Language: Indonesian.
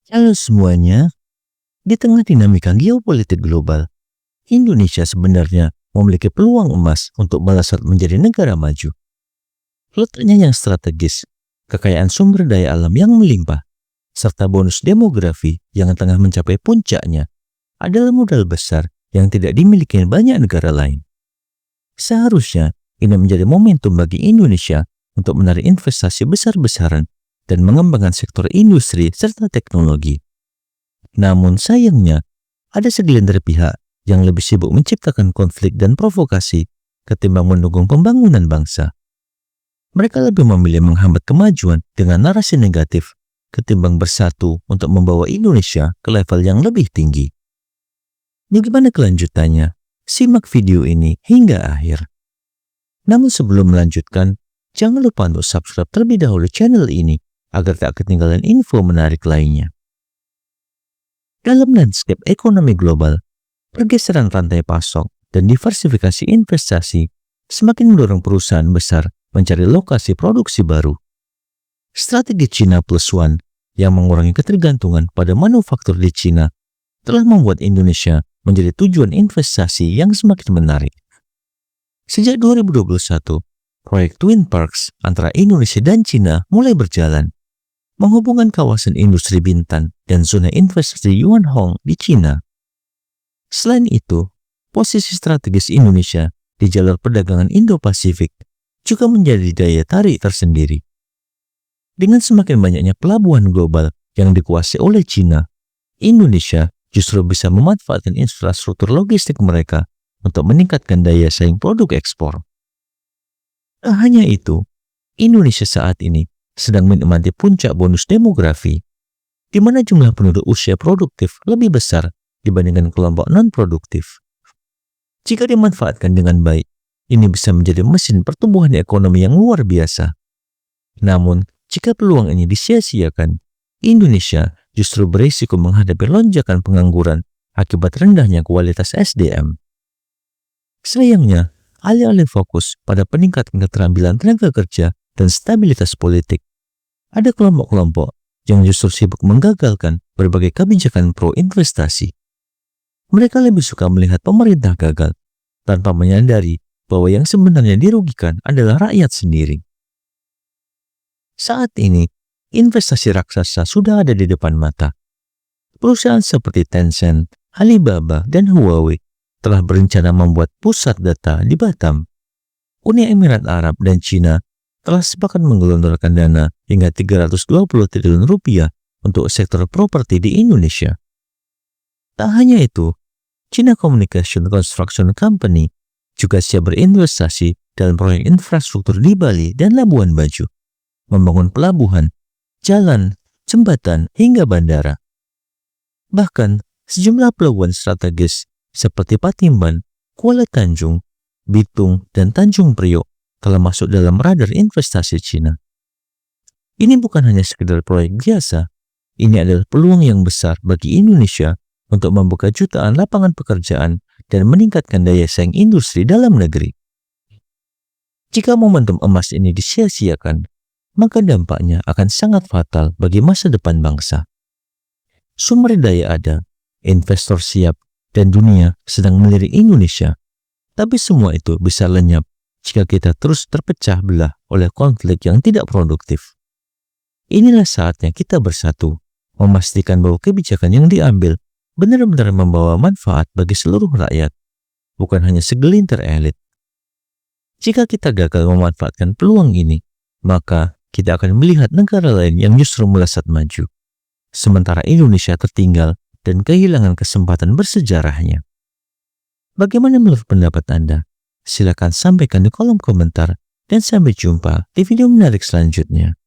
Halo semuanya, di tengah dinamika geopolitik global, Indonesia sebenarnya memiliki peluang emas untuk melesat menjadi negara maju. Letaknya yang strategis, kekayaan sumber daya alam yang melimpah, serta bonus demografi yang tengah mencapai puncaknya adalah modal besar yang tidak dimiliki banyak negara lain. Seharusnya ini menjadi momentum bagi Indonesia untuk menarik investasi besar-besaran dan mengembangkan sektor industri serta teknologi. Namun sayangnya, ada segelintir pihak yang lebih sibuk menciptakan konflik dan provokasi ketimbang mendukung pembangunan bangsa. Mereka lebih memilih menghambat kemajuan dengan narasi negatif ketimbang bersatu untuk membawa Indonesia ke level yang lebih tinggi. Bagaimana kelanjutannya? Simak video ini hingga akhir. Namun sebelum melanjutkan, jangan lupa untuk subscribe terlebih dahulu channel ini agar tak ketinggalan info menarik lainnya. Dalam landscape ekonomi global, pergeseran rantai pasok dan diversifikasi investasi semakin mendorong perusahaan besar mencari lokasi produksi baru. Strategi China Plus One yang mengurangi ketergantungan pada manufaktur di China telah membuat Indonesia menjadi tujuan investasi yang semakin menarik. Sejak 2021, proyek Twin Parks antara Indonesia dan China mulai berjalan, menghubungkan kawasan industri Bintan dan zona investasi Yuanhong di China. Selain itu, posisi strategis Indonesia di jalur perdagangan Indo-Pasifik juga menjadi daya tarik tersendiri. Dengan semakin banyaknya pelabuhan global yang dikuasai oleh China, Indonesia justru bisa memanfaatkan infrastruktur logistik mereka untuk meningkatkan daya saing produk ekspor. Tak hanya itu, Indonesia saat ini sedang menikmati puncak bonus demografi, di mana jumlah penduduk usia produktif lebih besar dibandingkan kelompok non-produktif. Jika dimanfaatkan dengan baik, ini bisa menjadi mesin pertumbuhan ekonomi yang luar biasa. Namun, jika peluang ini disia-siakan, Indonesia justru berisiko menghadapi lonjakan pengangguran akibat rendahnya kualitas SDM. Sayangnya, alih-alih fokus pada peningkatan keterampilan tenaga kerja dan stabilitas politik, ada kelompok-kelompok yang justru sibuk menggagalkan berbagai kebijakan pro-investasi. Mereka lebih suka melihat pemerintah gagal tanpa menyadari bahwa yang sebenarnya dirugikan adalah rakyat sendiri. Saat ini, investasi raksasa sudah ada di depan mata. Perusahaan seperti Tencent, Alibaba, dan Huawei telah berencana membuat pusat data di Batam. Uni Emirat Arab dan China telah sepakat menggelontorkan dana hingga 320 triliun rupiah untuk sektor properti di Indonesia. Tak hanya itu, China Communication Construction Company juga siap berinvestasi dalam proyek infrastruktur di Bali dan Labuan Bajo, membangun pelabuhan, jalan, jembatan, hingga bandara. Bahkan, sejumlah pelabuhan strategis seperti Patimban, Kuala Tanjung, Bitung, dan Tanjung Priok telah masuk dalam radar investasi China. Ini bukan hanya sekedar proyek biasa, ini adalah peluang yang besar bagi Indonesia untuk membuka jutaan lapangan pekerjaan dan meningkatkan daya saing industri dalam negeri. Jika momentum emas ini disia-siakan, maka dampaknya akan sangat fatal bagi masa depan bangsa. Sumber daya ada, investor siap, dan dunia sedang melirik Indonesia. Tapi semua itu bisa lenyap jika kita terus terpecah belah oleh konflik yang tidak produktif. Inilah saatnya kita bersatu, memastikan bahwa kebijakan yang diambil benar-benar membawa manfaat bagi seluruh rakyat, bukan hanya segelintir elit. Jika kita gagal memanfaatkan peluang ini, maka kita akan melihat negara lain yang justru melesat maju, sementara Indonesia tertinggal dan kehilangan kesempatan bersejarahnya. Bagaimana menurut pendapat Anda? Silakan sampaikan di kolom komentar dan sampai jumpa di video menarik selanjutnya.